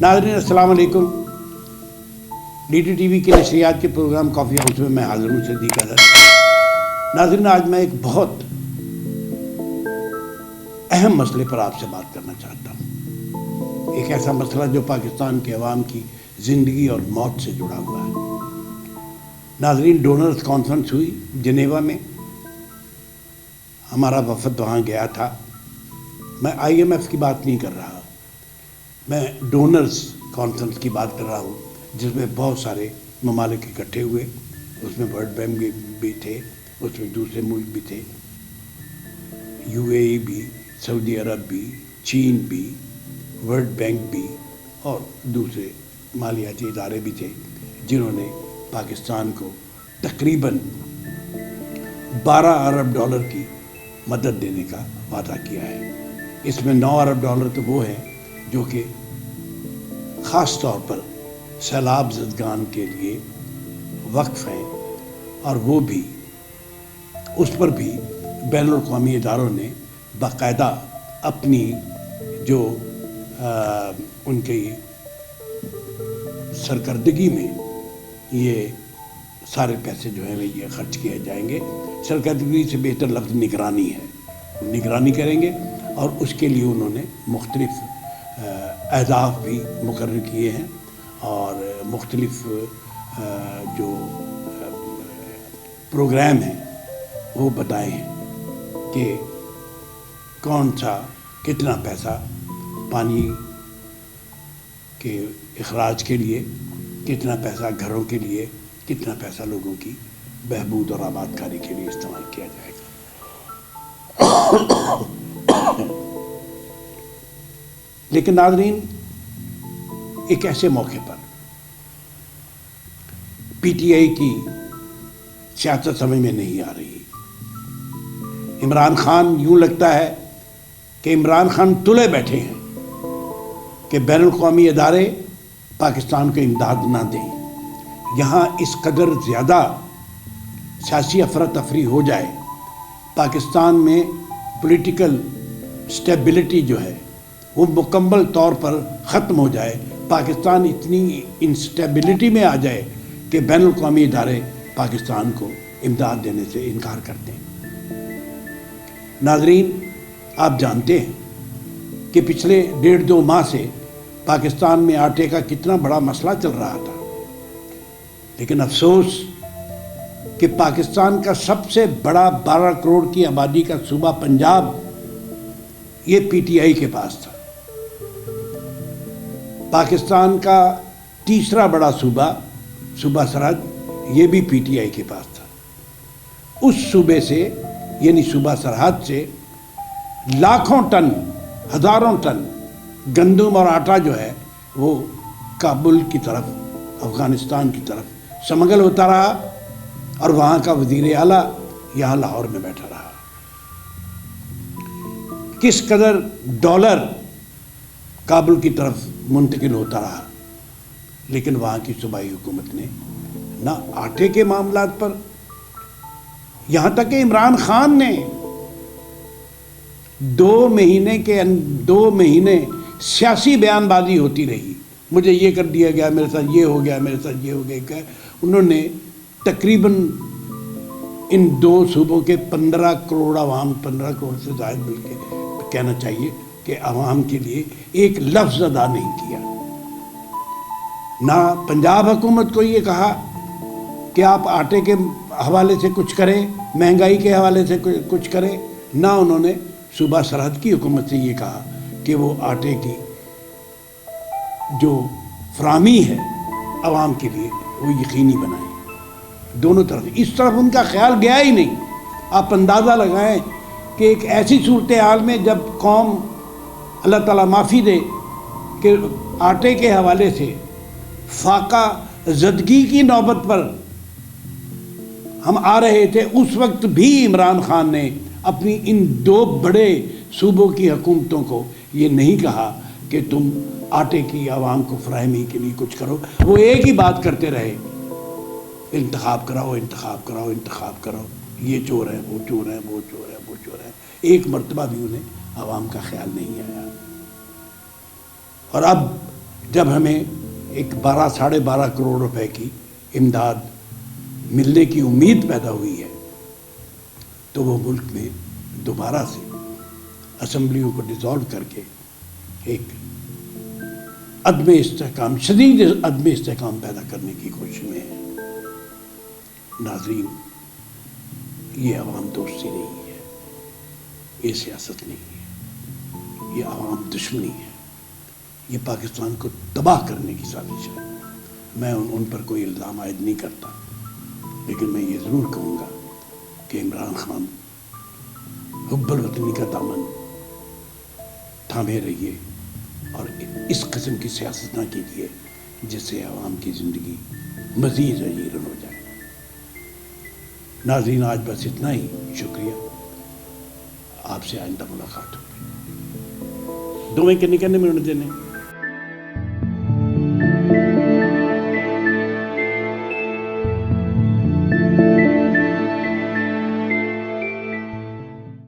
ناظرین السلام علیکم۔ ڈی ٹی ٹی وی کے نشریات کے پروگرام کافی ہاؤس میں حاضر ہوں، صدیق اظہر۔ ناظرین آج میں ایک بہت اہم مسئلے پر آپ سے بات کرنا چاہتا ہوں، ایک ایسا مسئلہ جو پاکستان کے عوام کی زندگی اور موت سے جڑا ہوا ہے۔ ناظرین ڈونرز کانفرنس ہوئی جنیوا میں، ہمارا وفد وہاں گیا تھا۔ میں آئی ایم ایف کی بات نہیں کر رہا، میں ڈونرز کانفرنس کی بات کر رہا ہوں، جس میں بہت سارے ممالک اکٹھے ہوئے۔ اس میں ورلڈ بینک بھی تھے، اس میں دوسرے ملک بھی تھے، یو اے ای بھی، سعودی عرب بھی، چین بھی، ورلڈ بینک بھی، اور دوسرے مالیاتی ادارے بھی تھے، جنہوں نے پاکستان کو تقریباً 12 ارب ڈالر کی مدد دینے کا وعدہ کیا ہے۔ اس میں 9 ارب ڈالر تو وہ ہیں جو کہ خاص طور پر سیلاب زدگان کے لیے وقف ہیں، اور وہ بھی اس پر بھی بین الاقوامی اداروں نے باقاعدہ اپنی جو ان کی سرکردگی میں یہ سارے پیسے جو ہیں یہ خرچ کیے جائیں گے۔ سرکردگی سے بہتر لفظ نگرانی ہے، نگرانی کریں گے، اور اس کے لیے انہوں نے مختلف اہداف بھی مقرر کیے ہیں، اور مختلف جو پروگرام ہیں وہ بتائے ہیں کہ کون سا کتنا پیسہ پانی کے اخراج کے لیے، کتنا پیسہ گھروں کے لیے، کتنا پیسہ لوگوں کی بہبود اور آباد کاری کے لیے استعمال کیا جائے گا۔ لیکن ناظرین ایک ایسے موقع پر پی ٹی آئی کی سیاست سمجھ میں نہیں آ رہی۔ عمران خان، یوں لگتا ہے کہ عمران خان تلے بیٹھے ہیں کہ بین الاقوامی ادارے پاکستان کو امداد نہ دیں۔ یہاں اس قدر زیادہ سیاسی افراتفری ہو جائے، پاکستان میں پولیٹیکل سٹیبلٹی جو ہے وہ مکمل طور پر ختم ہو جائے، پاکستان اتنی انسٹیبلٹی میں آ جائے کہ بین الاقوامی ادارے پاکستان کو امداد دینے سے انکار کرتے ہیں۔ ناظرین آپ جانتے ہیں کہ پچھلے 1.5-2 ماہ سے پاکستان میں آٹے کا کتنا بڑا مسئلہ چل رہا تھا، لیکن افسوس کہ پاکستان کا سب سے بڑا 12 کروڑ کی آبادی کا صوبہ پنجاب یہ پی ٹی آئی کے پاس تھا۔ پاکستان کا تیسرا بڑا صوبہ سرحد یہ بھی پی ٹی آئی کے پاس تھا۔ اس صوبے سے یعنی صوبہ سرحد سے لاکھوں ٹن، ہزاروں ٹن گندم اور آٹا جو ہے وہ کابل کی طرف، افغانستان کی طرف سمگل ہوتا رہا، اور وہاں کا وزیر اعلیٰ یہاں لاہور میں بیٹھا رہا۔ کس قدر ڈالر کابل کی طرف منتقل ہوتا رہا، لیکن وہاں کی صوبائی حکومت نے نہ آٹے کے معاملات پر، یہاں تک کہ عمران خان نے 2 مہینے سیاسی بیان بازی ہوتی رہی، مجھے یہ کر دیا گیا، میرے ساتھ یہ ہو گیا، میرے ساتھ یہ ہو گیا۔ انہوں نے تقریباً ان 2 صوبوں کے 15 کروڑ عوام، 15 کروڑ سے زائد بلکہ کہنا چاہیے کہ عوام کے لیے ایک لفظ ادا نہیں کیا۔ نہ پنجاب حکومت کو یہ کہا کہ آپ آٹے کے حوالے سے کچھ کریں، مہنگائی کے حوالے سے کچھ کریں، نہ انہوں نے صوبہ سرحد کی حکومت سے یہ کہا کہ وہ آٹے کی جو فراہمی ہے عوام کے لیے وہ یقینی بنائیں۔ دونوں طرف اس طرف ان کا خیال گیا ہی نہیں۔ آپ اندازہ لگائیں کہ ایک ایسی صورتحال میں جب قوم، اللہ تعالیٰ معافی دے، کہ آٹے کے حوالے سے فاقہ زدگی کی نوبت پر ہم آ رہے تھے، اس وقت بھی عمران خان نے اپنی ان 2 بڑے صوبوں کی حکومتوں کو یہ نہیں کہا کہ تم آٹے کی عوام کو فراہمی کے لیے کچھ کرو۔ وہ ایک ہی بات کرتے رہے، انتخاب کراؤ، انتخاب کراؤ، انتخاب کراؤ، یہ چور ہے، وہ چور ہے، وہ چور ہے، وہ چور ہے۔ ایک مرتبہ بھی انہیں عوام کا خیال نہیں آیا۔ اور اب جب ہمیں ایک 12-12.5 کروڑ روپے کی امداد ملنے کی امید پیدا ہوئی ہے تو وہ ملک میں دوبارہ سے اسمبلیوں کو ڈیزالو کر کے ایک عدم استحکام، شدید عدم استحکام پیدا کرنے کی کوشش میں ہے۔ ناظرین، یہ عوام دوستی نہیں ہے، یہ سیاست نہیں ہے، یہ عوام دشمنی ہے، یہ پاکستان کو تباہ کرنے کی سازش ہے۔ میں ان پر کوئی الزام عائد نہیں کرتا، لیکن میں یہ ضرور کہوں گا کہ عمران خان حب الوطنی کا دامن تھامے رہیے اور اس قسم کی سیاست نہ کیجیے جس سے عوام کی زندگی مزید حیران ہو جائے۔ ناظرین، آج بس اتنا ہی، شکریہ، آپ سے آئندہ ملاقات ہوگی۔ 2 کرنے میں دینے